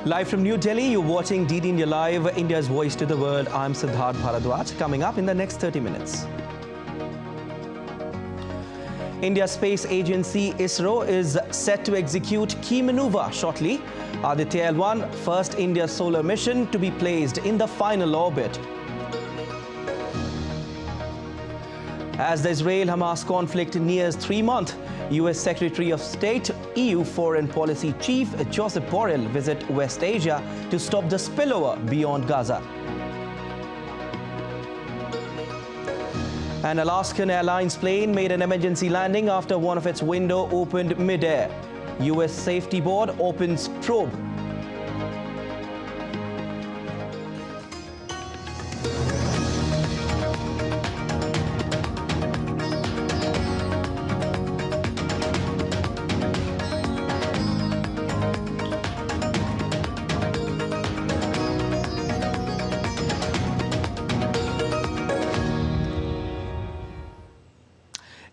Live from New Delhi, you're watching DD India Live, India's voice to the world. I'm Siddharth Bharadwaj. Coming up in the next 30 minutes. India's space agency ISRO is set to execute key maneuver shortly. Aditya-L1, first India solar mission to be placed in the final orbit. As the Israel-Hamas conflict nears 3 months, US Secretary of State, EU Foreign Policy Chief Joseph Borrell visit West Asia to stop the spillover beyond Gaza. An Alaskan Airlines plane made an emergency landing after one of its windows opened mid-air. US Safety Board opens probe.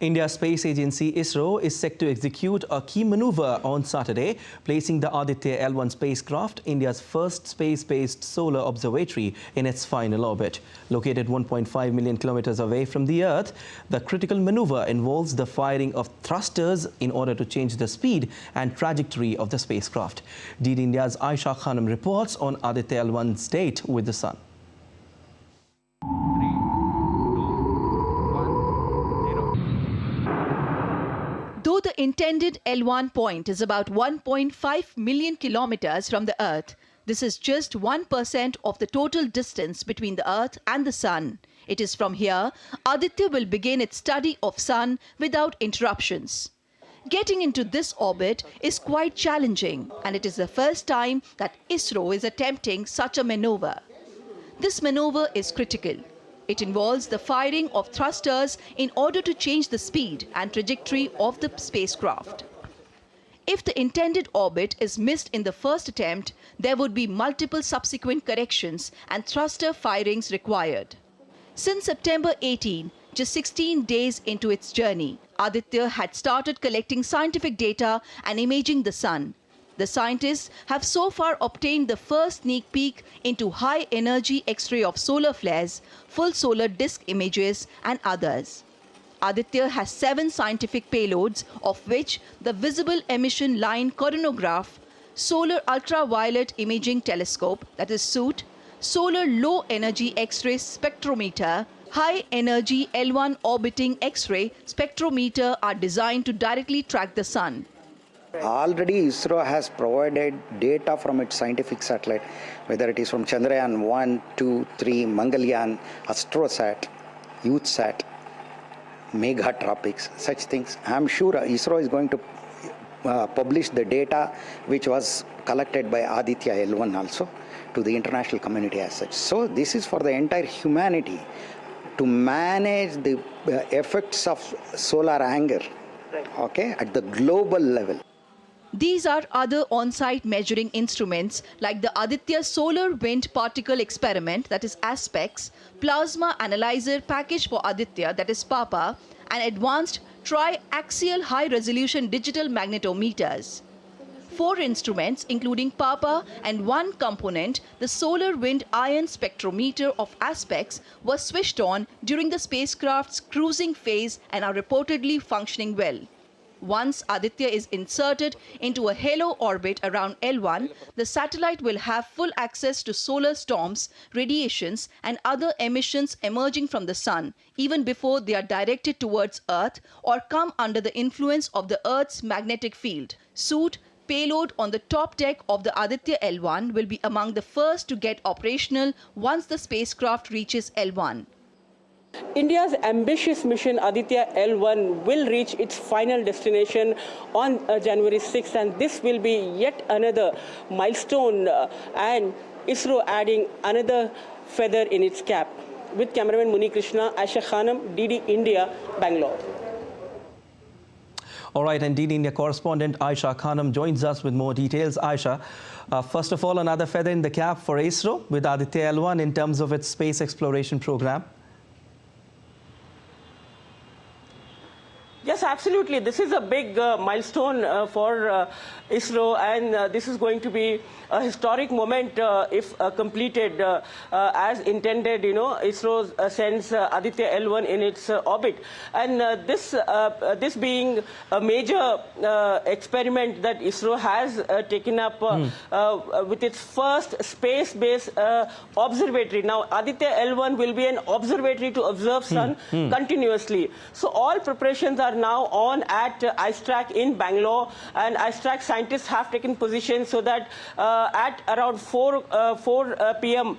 India's space agency ISRO is set to execute a key maneuver on Saturday, placing the Aditya-L1 spacecraft, India's first space-based solar observatory, in its final orbit. Located 1.5 million kilometers away from the Earth, the critical maneuver involves the firing of thrusters in order to change the speed and trajectory of the spacecraft. DD India's Aisha Khanam reports on Aditya-L1's date with the Sun. Though the intended L1 point is about 1.5 million kilometers from the Earth, this is just 1% of the total distance between the Earth and the Sun. It is from here Aditya will begin its study of Sun without interruptions. Getting into this orbit is quite challenging, and it is the first time that ISRO is attempting such a maneuver. This maneuver is critical. It involves the firing of thrusters in order to change the speed and trajectory of the spacecraft. If the intended orbit is missed in the first attempt, there would be multiple subsequent corrections and thruster firings required. Since September 18, just 16 days into its journey, Aditya had started collecting scientific data and imaging the Sun. The scientists have so far obtained the first sneak peek into high-energy X-ray of solar flares, full solar disk images, and others. Aditya has 7 scientific payloads, of which the Visible Emission Line Coronagraph, Solar Ultraviolet Imaging Telescope, that is SOOT, Solar Low-Energy X-ray Spectrometer, High-Energy L1 Orbiting X-ray Spectrometer are designed to directly track the Sun. Already ISRO has provided data from its scientific satellite, whether it is from Chandrayaan 1, 2, 3, Mangalyaan, Astrosat, YouthSat, Meghatropics, such things. I'm sure ISRO is going to publish the data which was collected by Aditya-L1 also to the international community as such. So this is for the entire humanity to manage the effects of solar anger, okay, at the global level. These are other on-site measuring instruments like the Aditya Solar Wind Particle Experiment, that is ASPEX, Plasma Analyzer Package for Aditya, that is PAPA, and advanced tri-axial high-resolution digital magnetometers. 4 instruments, including PAPA, and 1 component, the Solar Wind Ion Spectrometer of ASPEX, was switched on during the spacecraft's cruising phase and are reportedly functioning well. Once Aditya is inserted into a halo orbit around L1, the satellite will have full access to solar storms, radiations, and other emissions emerging from the Sun, even before they are directed towards Earth or come under the influence of the Earth's magnetic field. SOOT, payload on the top deck of the Aditya-L1, will be among the first to get operational once the spacecraft reaches L1. India's ambitious mission Aditya-L1 will reach its final destination on January 6th, and this will be yet another milestone and ISRO adding another feather in its cap. With cameraman Muni Krishna, Aisha Khanam, DD India, Bangalore. All right, and DD India correspondent Aisha Khanam joins us with more details. Aisha, first of all, another feather in the cap for ISRO with Aditya-L1 in terms of its space exploration program. Yes, absolutely. This is a big milestone for ISRO, and this is going to be a historic moment if completed as intended. You know, ISRO sends Aditya-L1 in its orbit, and this being a major experiment that ISRO has taken up with its first space-based observatory. Now, Aditya-L1 will be an observatory to observe Sun continuously. So all preparations are now on at ISTRAC in Bangalore, and ISTRAC scientists have taken position so that at around 4 p.m.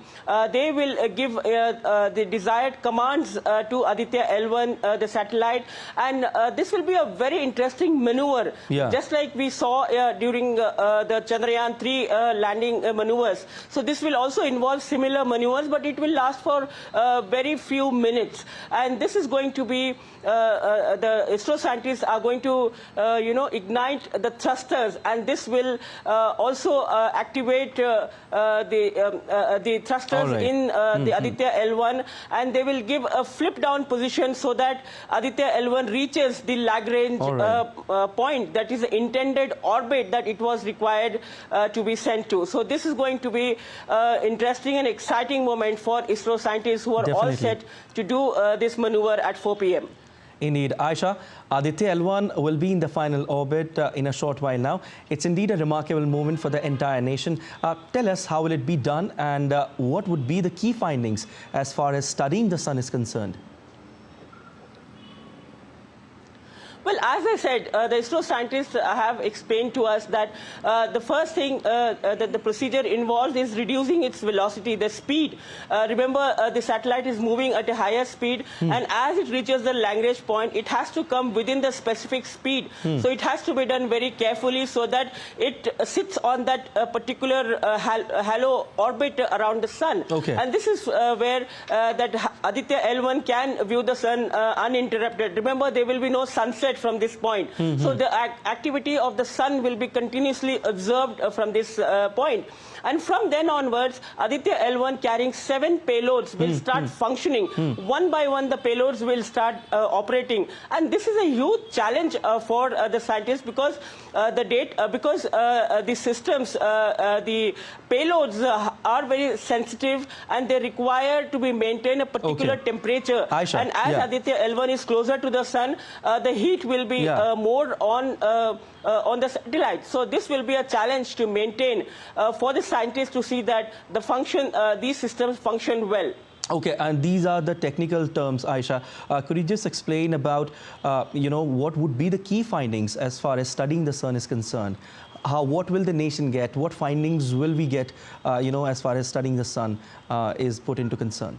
They will give the desired commands to Aditya-L1, the satellite, and this will be a very interesting maneuver, just like we saw during the Chandrayaan-3 landing maneuvers. So this will also involve similar maneuvers, but it will last for very few minutes, and this is going to be the ISRO scientists are going to ignite the thrusters, and this will also activate the thrusters in the Aditya-L1, and they will give a flip down position so that Aditya-L1 reaches the Lagrange point, that is the intended orbit that it was required to be sent to. So this is going to be interesting and exciting moment for ISRO scientists who are all set to do this maneuver at 4 p.m. Indeed, Aisha, Aditya-L1 will be in the final orbit in a short while now. It's indeed a remarkable moment for the entire nation. Tell us, how will it be done, and what would be the key findings as far as studying the Sun is concerned? Well, as I said, the ISRO scientists have explained to us that the first thing that the procedure involves is reducing its velocity, the speed. Remember, the satellite is moving at a higher speed, and as it reaches the Lagrange point, it has to come within the specific speed. So it has to be done very carefully so that it sits on that particular halo orbit around the Sun. And this is where that Aditya-L1 can view the Sun uninterrupted. Remember, there will be no sunset from this point. So the activity of the Sun will be continuously observed from this point. And from then onwards, Aditya-L1 carrying 7 payloads will start functioning. One by one, the payloads will start operating. And this is a huge challenge for the scientists, because the systems, the payloads are very sensitive, and they require to be maintained a particular temperature. Aisha, and as Aditya-L1 is closer to the Sun, the heat will be more on the satellite. So this will be a challenge to maintain for the scientists to see that these systems function well. Okay, and these are the technical terms, Aisha. Could you just explain about, what would be the key findings as far as studying the Sun is concerned? What will the nation get? What findings will we get, as far as studying the Sun is put into concern?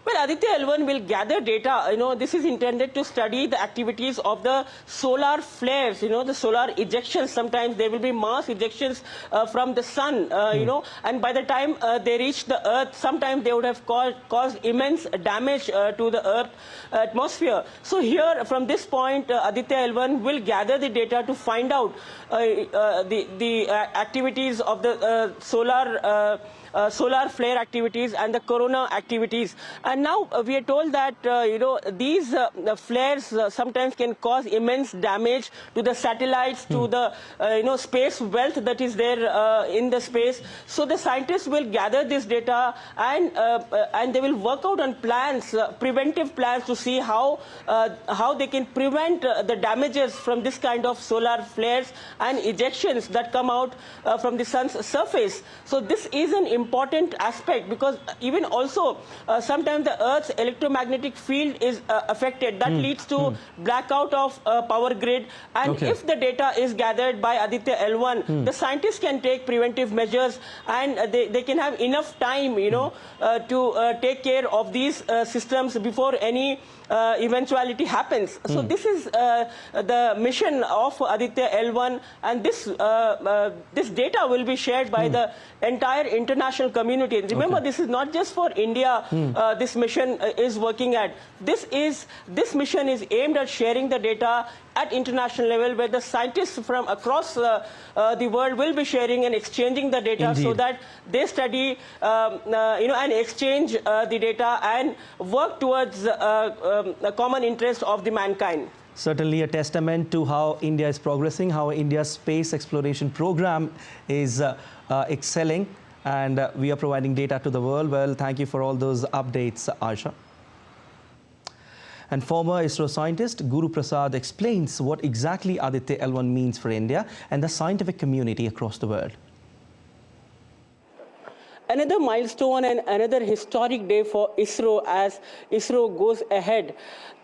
Well, Aditya-L1 will gather data. This is intended to study the activities of the solar flares, the solar ejections. Sometimes there will be mass ejections from the Sun, and by the time they reach the Earth, sometimes they would have caused immense damage to the Earth atmosphere. So here, from this point, Aditya-L1 will gather the data to find out the activities of the solar flare activities and the corona activities. And now we are told that these flares sometimes can cause immense damage to the satellites, to the space wealth that is there in the space. So the scientists will gather this data, and they will work out on plans, preventive plans, to see how they can prevent the damages from this kind of solar flares and ejections that come out from the Sun's surface. So this is an important aspect, because even also sometimes the Earth's electromagnetic field is affected. That leads to blackout of power grid, and if the data is gathered by Aditya-L1, the scientists can take preventive measures, and they can have enough time to take care of these systems before any eventuality happens. So this is the mission of Aditya-L1, and this data will be shared by the entire international international community. Remember, this is not just for India. This mission is working at. This mission is aimed at sharing the data at international level, where the scientists from across the world will be sharing and exchanging the data. So that they study, and exchange the data and work towards a common interest of the mankind. Certainly a testament to how India is progressing, how India's space exploration program is excelling, and we are providing data to the world. Well, thank you for all those updates, Aisha. And former ISRO scientist Guru Prasad explains what exactly Aditya-L1 means for India and the scientific community across the world. Another milestone and another historic day for ISRO, as ISRO goes ahead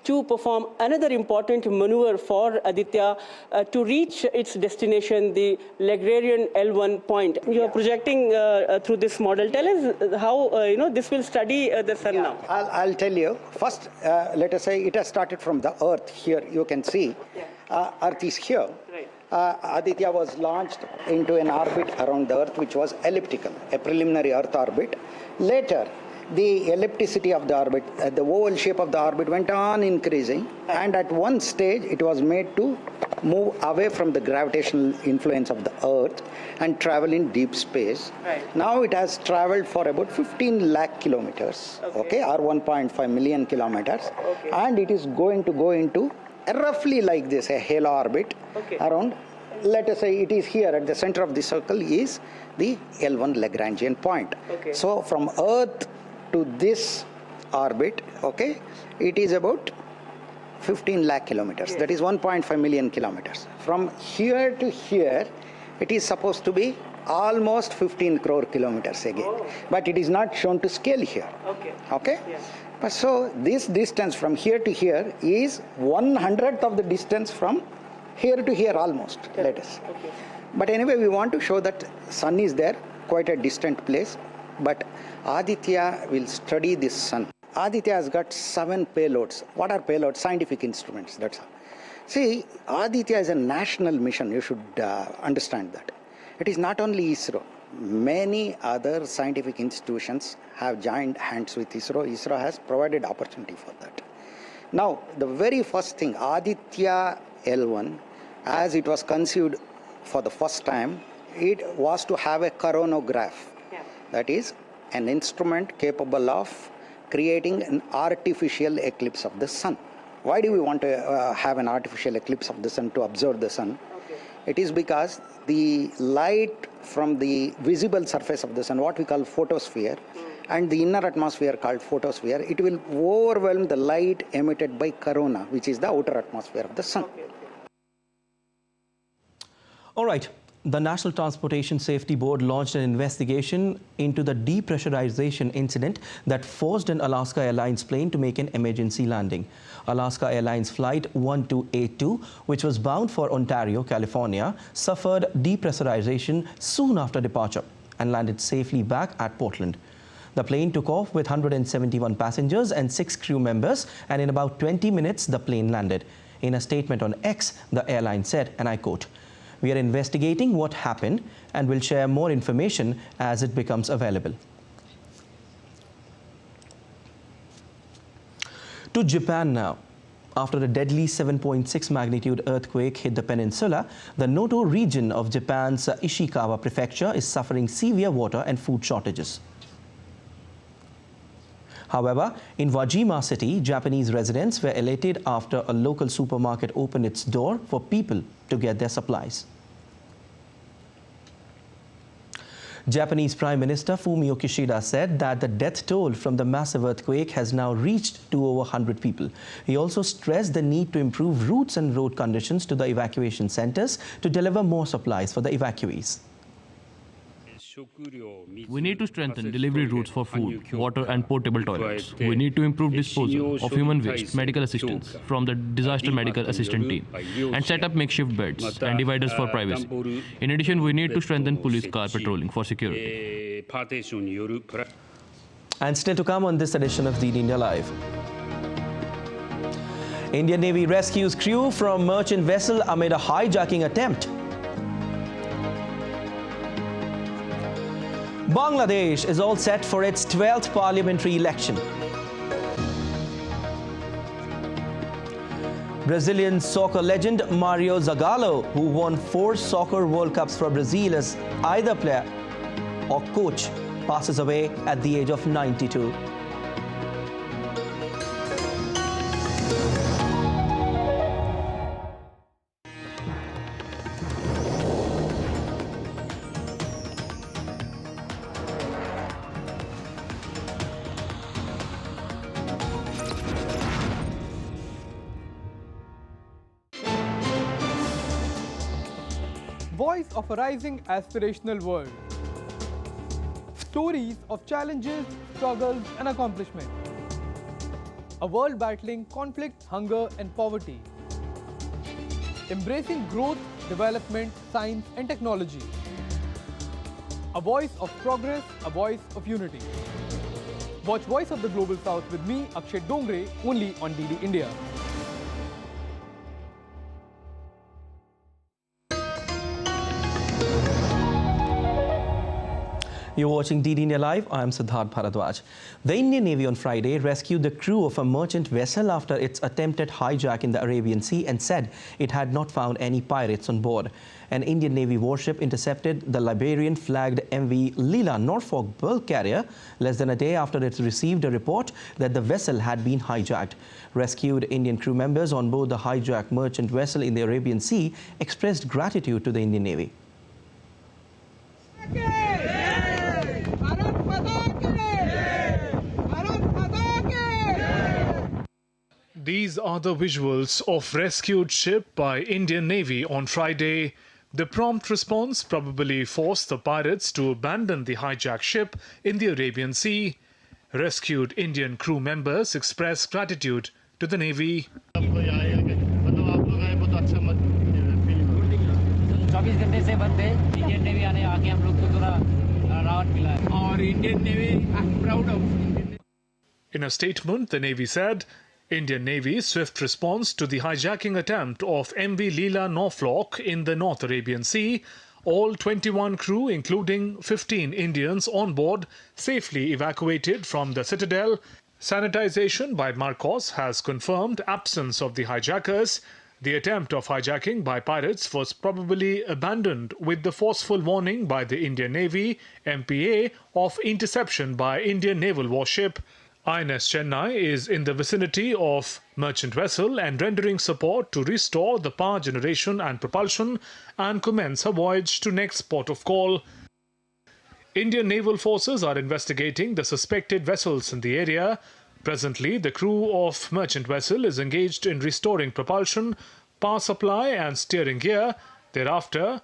to perform another important maneuver for Aditya to reach its destination, the Lagrangian L1 point. You are projecting through this model. Tell us how this will study the sun now. I'll tell you. First, let us say it has started from the Earth. Here you can see Earth is here. Right. Aditya was launched into an orbit around the Earth, which was elliptical, a preliminary Earth orbit. Later, the ellipticity of the orbit, the oval shape of the orbit went on increasing, and at one stage it was made to move away from the gravitational influence of the Earth and travel in deep space. Right. Now it has traveled for about 15 lakh kilometers, okay, or 1.5 million kilometers, and it is going to go into roughly like this, a halo orbit around. Let us say it is here at the center of the circle is the L1 Lagrangian point. So from Earth to this orbit, it is about 15 lakh kilometers. That is 1.5 million kilometers. From here to here, it is supposed to be almost 15 crore kilometers again. But it is not shown to scale here. But so this distance from here to here is 1/100th of the distance from here to here almost, let us. But anyway, we want to show that sun is there, quite a distant place. But Aditya will study this sun. Aditya has got 7 payloads. What are payloads? Scientific instruments, that's all. See, Aditya is a national mission. You should understand that. It is not only ISRO. Many other scientific institutions have joined hands with ISRO. ISRO has provided opportunity for that. Now, the very first thing, Aditya-L1, as it was conceived for the first time, it was to have a coronagraph. That is, an instrument capable of creating an artificial eclipse of the sun. Why do we want to have an artificial eclipse of the sun to observe the sun? It is because the light from the visible surface of the sun, what we call photosphere, and the inner atmosphere called photosphere, it will overwhelm the light emitted by corona, which is the outer atmosphere of the sun. All right. The National Transportation Safety Board launched an investigation into the depressurization incident that forced an Alaska Airlines plane to make an emergency landing. Alaska Airlines Flight 1282, which was bound for Ontario, California, suffered depressurization soon after departure and landed safely back at Portland. The plane took off with 171 passengers and 6 crew members, and in about 20 minutes, the plane landed. In a statement on X, the airline said, and I quote, "We are investigating what happened and will share more information as it becomes available." To Japan now. After a deadly 7.6 magnitude earthquake hit the peninsula, the Noto region of Japan's Ishikawa prefecture is suffering severe water and food shortages. However, in Wajima city, Japanese residents were elated after a local supermarket opened its door for people to get their supplies. Japanese Prime Minister Fumio Kishida said that the death toll from the massive earthquake has now reached to over 100 people. He also stressed the need to improve routes and road conditions to the evacuation centers to deliver more supplies for the evacuees. We need to strengthen delivery routes for food, water and portable toilets. We need to improve disposal of human waste, medical assistance from the disaster medical assistant team, and set up makeshift beds and dividers for privacy. In addition, we need to strengthen police car patrolling for security. And still to come on this edition of DD India Live. Indian Navy rescues crew from merchant vessel amid a hijacking attempt. Bangladesh is all set for its 12th parliamentary election. Brazilian soccer legend Mario Zagallo, who won 4 soccer World Cups for Brazil as either player or coach, passes away at the age of 92. Voice of a rising aspirational world. Stories of challenges, struggles and accomplishment. A world battling conflict, hunger and poverty. Embracing growth, development, science and technology. A voice of progress, a voice of unity. Watch Voice of the Global South with me, Akshay Dongre, only on DD India. You're watching DD India Live. I'm Siddharth Bharadwaj. The Indian Navy on Friday rescued the crew of a merchant vessel after its attempted hijack in the Arabian Sea and said it had not found any pirates on board. An Indian Navy warship intercepted the Liberian-flagged MV Leela Norfolk bulk carrier less than a day after it received a report that the vessel had been hijacked. Rescued Indian crew members on board the hijacked merchant vessel in the Arabian Sea expressed gratitude to the Indian Navy. These are the visuals of rescued ship by Indian Navy on Friday. The prompt response probably forced the pirates to abandon the hijacked ship in the Arabian Sea. Rescued Indian crew members expressed gratitude to the Navy. In a statement, the Navy said, Indian Navy's swift response to the hijacking attempt of MV Leela Norfolk in the North Arabian Sea, all 21 crew, including 15 Indians on board, safely evacuated from the citadel. Sanitization by Marcos has confirmed absence of the hijackers. The attempt of hijacking by pirates was probably abandoned with the forceful warning by the Indian Navy, MPA, of interception by Indian naval warship. INS Chennai is in the vicinity of merchant vessel and rendering support to restore the power generation and propulsion and commence her voyage to next port of call. Indian naval forces are investigating the suspected vessels in the area. Presently, the crew of merchant vessel is engaged in restoring propulsion, power supply and steering gear. Thereafter,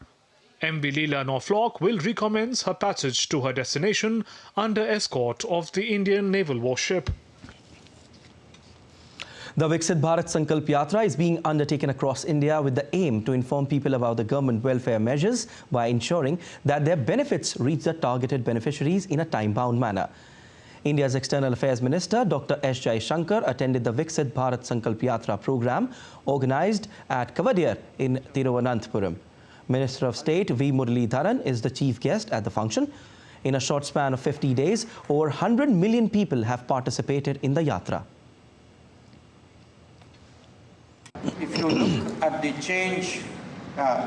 MV Leela Norfolk will recommence her passage to her destination under escort of the Indian naval warship. The Viksit Bharat Sankalp Yatra is being undertaken across India with the aim to inform people about the government welfare measures by ensuring that their benefits reach the targeted beneficiaries in a time-bound manner. India's External Affairs Minister Dr. S. Jaishankar attended the Viksit Bharat Sankalp Yatra program organized at Kavadiar in Thiruvananthapuram. Minister of State V. Muralidharan is the chief guest at the function. In a short span of 50 days, over 100 million people have participated in the Yatra. If you look at the change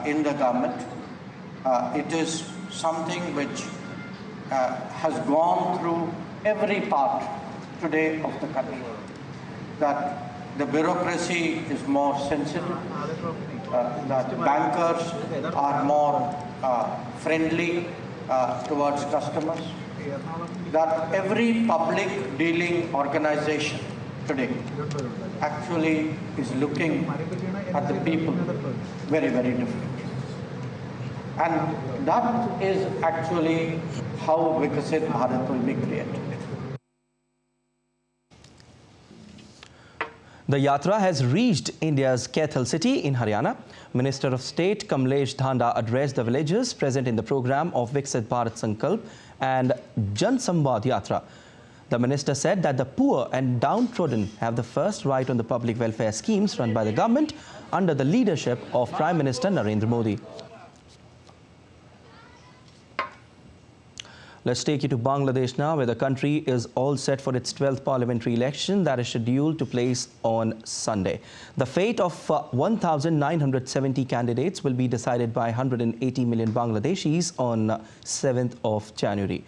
in the government, it is something which has gone through every part today of the country. That the bureaucracy is more sensitive, that bankers are more friendly towards customers, that every public dealing organization today actually is looking at the people very, very differently. And that is actually how Viksit Bharat will be created. The Yatra has reached India's Kaithal city in Haryana. Minister of State Kamlesh Dhanda addressed the villagers present in the program of Viksit Bharat Sankalp and Jan Samvad Yatra. The minister said that the poor and downtrodden have the first right on the public welfare schemes run by the government under the leadership of Prime Minister Narendra Modi. Let's take you to Bangladesh now, where the country is all set for its 12th parliamentary election that is scheduled to place on Sunday. The fate of 1,970 candidates will be decided by 180 million Bangladeshis on 7th of January.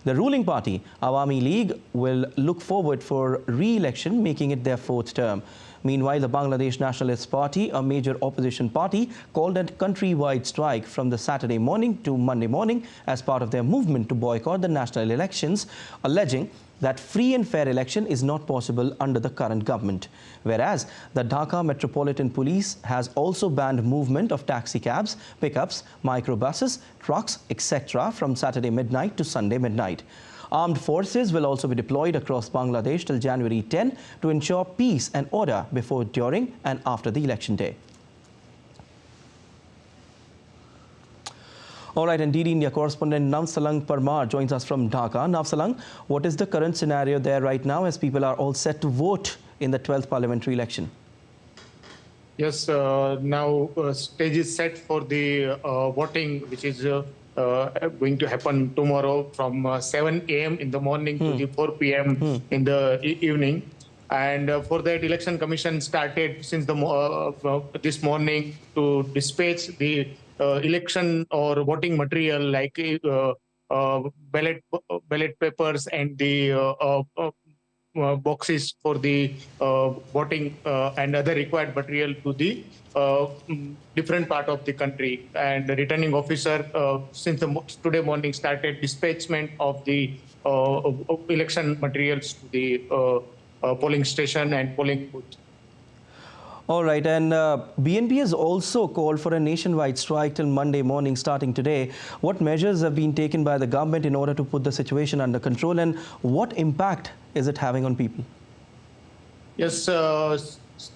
The ruling party, Awami League, will look forward for re-election, making it their 4th term. Meanwhile, the Bangladesh Nationalist Party, a major opposition party, called a countrywide strike from the Saturday morning to Monday morning as part of their movement to boycott the national elections, alleging that free and fair election is not possible under the current government. Whereas the Dhaka Metropolitan Police has also banned movement of taxi cabs, pickups, microbuses, trucks, etc. from Saturday midnight to Sunday midnight. Armed forces will also be deployed across Bangladesh till January 10 to ensure peace and order before, during and after the election day. All right, and DD India correspondent Navsalang Parmar joins us from Dhaka. Navsalang, what is the current scenario there right now as people are all set to vote in the 12th parliamentary election? Yes, now stage is set for the voting, which is going to happen tomorrow from 7 a.m. in the morning to the 4 p.m. in the evening. And for that, Election Commission started since this morning to dispatch the election or voting material like ballot papers and the boxes for the voting and other required material to the different part of the country. And the returning officer, since today morning, started dispatchment of the election materials to the polling station and polling booth. All right, and BNP has also called for a nationwide strike till Monday morning starting today. What measures have been taken by the government in order to put the situation under control, and what impact is it having on people? Yes,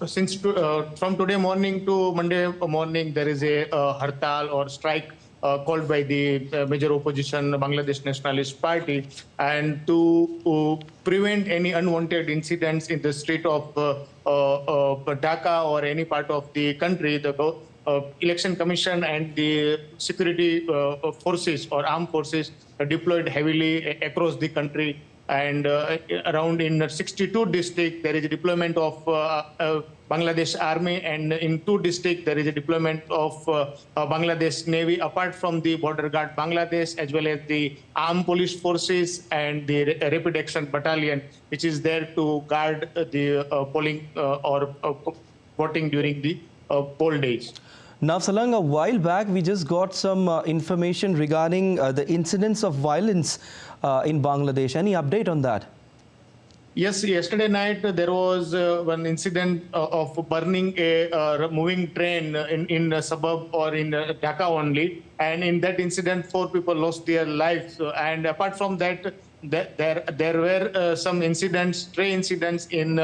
since from today morning to Monday morning, there is a hartal or strike called by the major opposition, Bangladesh Nationalist Party, and to prevent any unwanted incidents in the street of Dhaka or any part of the country, the Election Commission and the security forces or armed forces are deployed heavily across the country. And around in 62 districts, there is a deployment of Bangladesh Army, and in 2 districts, there is a deployment of Bangladesh Navy, apart from the Border Guard Bangladesh, as well as the Armed Police Forces and the Rapid Action Battalion, which is there to guard the polling or voting during the poll days. Now, Salang, a while back, we just got some information regarding the incidents of violence in Bangladesh. Any update on that? Yes, yesterday night there was one incident of burning a moving train in a suburb or in Dhaka only. And in that incident, 4 people lost their lives. And apart from that, there were some incidents, stray incidents in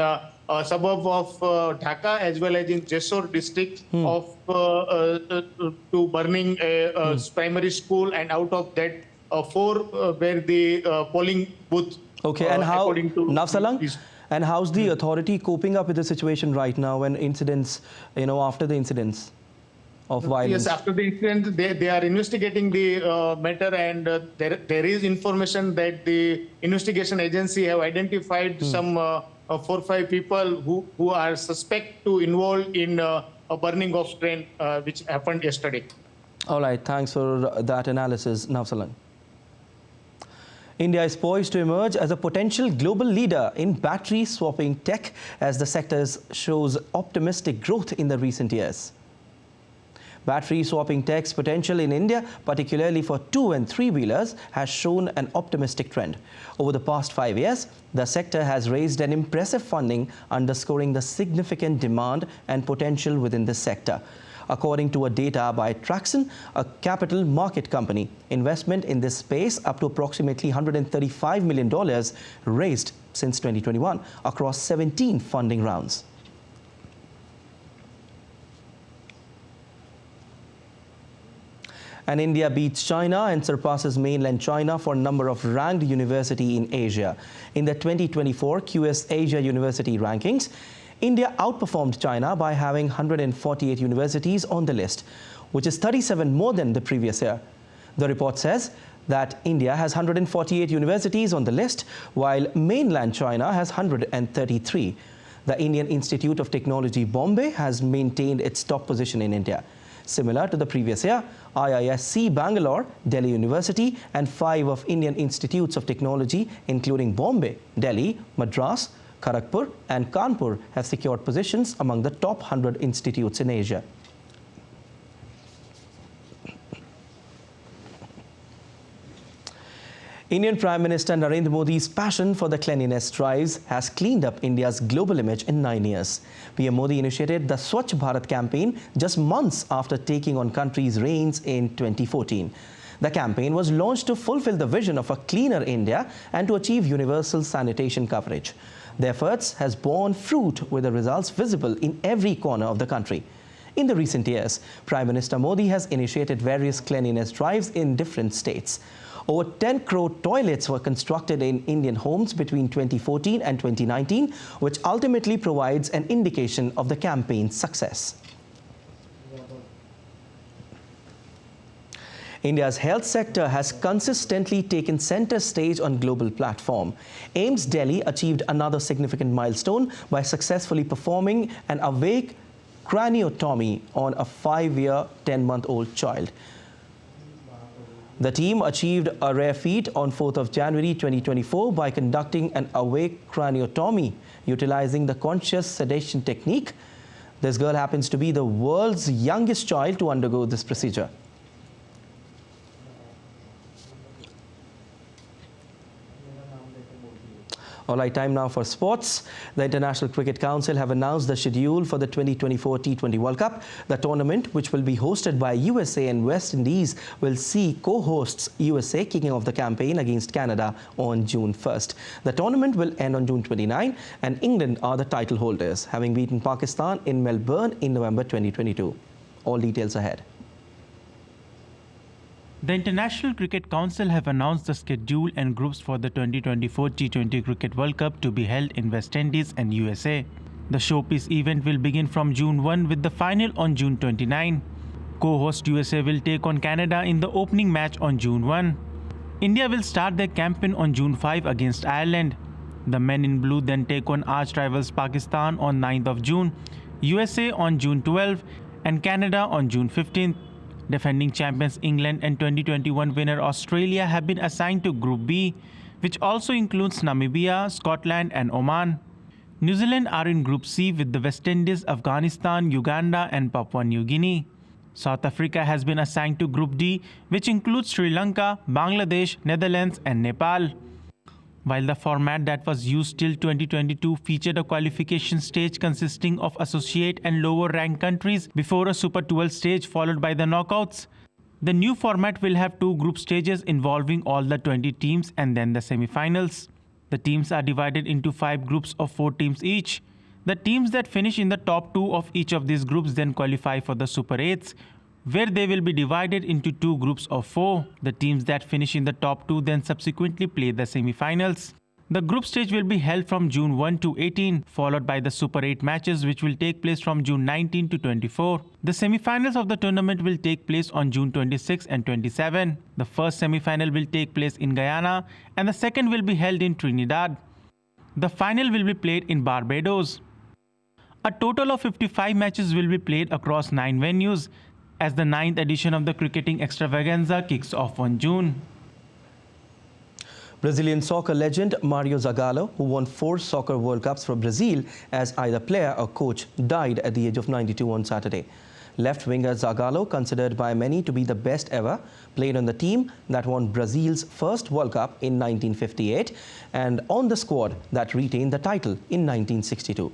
suburb of Dhaka as well as in Jessore district of to burning a primary school, and out of that 4 were the polling booth. Okay, and how, Navsalang, and how's the authority coping up with the situation right now when incidents, after the incidents of violence? Yes, after the incident, they are investigating the matter, and there is information that the investigation agency have identified some 4 or 5 people who are suspect to involved in a burning of train which happened yesterday. All right, thanks for that analysis, Navsalang. India is poised to emerge as a potential global leader in battery swapping tech as the sector shows optimistic growth in the recent years. Battery swapping tech's potential in India, particularly for 2- and 3-wheelers, has shown an optimistic trend. Over the past 5 years, the sector has raised an impressive funding, underscoring the significant demand and potential within this sector. According to data by Traxon, a capital market company, investment in this space up to approximately $135 million raised since 2021 across 17 funding rounds. And India beats China and surpasses mainland China for number of ranked university in Asia. In the 2024 QS Asia University rankings, India outperformed China by having 148 universities on the list, which is 37 more than the previous year. The report says that India has 148 universities on the list, while mainland China has 133. The Indian Institute of Technology, Bombay, has maintained its top position in India. Similar to the previous year, IISc Bangalore, Delhi University, and 5 of Indian Institutes of Technology, including Bombay, Delhi, Madras, Kharagpur, and Kanpur, have secured positions among the top 100 institutes in Asia. Indian Prime Minister Narendra Modi's passion for the cleanliness drives has cleaned up India's global image in 9 years. PM Modi initiated the Swachh Bharat campaign just months after taking on country's reins in 2014. The campaign was launched to fulfill the vision of a cleaner India and to achieve universal sanitation coverage. The efforts has borne fruit with the results visible in every corner of the country. In the recent years, Prime Minister Modi has initiated various cleanliness drives in different states. Over 10 crore toilets were constructed in Indian homes between 2014 and 2019, which ultimately provides an indication of the campaign's success. India's health sector has consistently taken center stage on global platform. AIIMS Delhi achieved another significant milestone by successfully performing an awake craniotomy on a 5-year, 10-month-old child. The team achieved a rare feat on 4th of January 2024 by conducting an awake craniotomy utilizing the conscious sedation technique. This girl happens to be the world's youngest child to undergo this procedure. All right, time now for sports. The International Cricket Council have announced the schedule for the 2024 T20 World Cup. The tournament, which will be hosted by USA and West Indies, will see co-hosts USA kicking off the campaign against Canada on June 1st. The tournament will end on June 29, and England are the title holders, having beaten Pakistan in Melbourne in November 2022. All details ahead. The International Cricket Council have announced the schedule and groups for the 2024 T20 Cricket World Cup to be held in West Indies and USA. The showpiece event will begin from June 1 with the final on June 29. Co-host USA will take on Canada in the opening match on June 1. India will start their campaign on June 5 against Ireland. The men in blue then take on arch rivals Pakistan on 9th of June, USA on June 12, and Canada on June 15th. Defending champions England and 2021 winner Australia have been assigned to Group B, which also includes Namibia, Scotland and Oman. New Zealand are in Group C with the West Indies, Afghanistan, Uganda and Papua New Guinea. South Africa has been assigned to Group D, which includes Sri Lanka, Bangladesh, Netherlands and Nepal. While the format that was used till 2022 featured a qualification stage consisting of associate and lower-ranked countries before a Super 12 stage followed by the knockouts, the new format will have 2 group stages involving all the 20 teams and then the semi-finals. The teams are divided into 5 groups of 4 teams each. The teams that finish in the top 2 of each of these groups then qualify for the Super 8s, where they will be divided into 2 groups of 4. The teams that finish in the top 2 then subsequently play the semi-finals. The group stage will be held from June 1 to 18, followed by the Super 8 matches, which will take place from June 19 to 24. The semi-finals of the tournament will take place on June 26 and 27. The first semi-final will take place in Guyana and the second will be held in Trinidad. The final will be played in Barbados. A total of 55 matches will be played across 9 venues, as the 9th edition of the cricketing extravaganza kicks off on June. Brazilian soccer legend Mario Zagallo, who won 4 Soccer World Cups for Brazil as either player or coach, died at the age of 92 on Saturday. Left winger Zagallo, considered by many to be the best ever, played on the team that won Brazil's first World Cup in 1958 and on the squad that retained the title in 1962.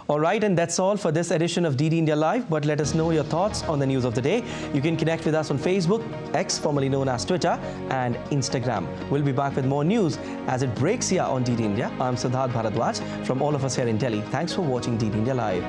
All right, and that's all for this edition of DD India Live, but let us know your thoughts on the news of the day. You can connect with us on Facebook, X formerly known as Twitter, and Instagram. We'll be back with more news as it breaks here on DD India. I'm Siddharth Bharadwaj from all of us here in Delhi. Thanks for watching DD India Live.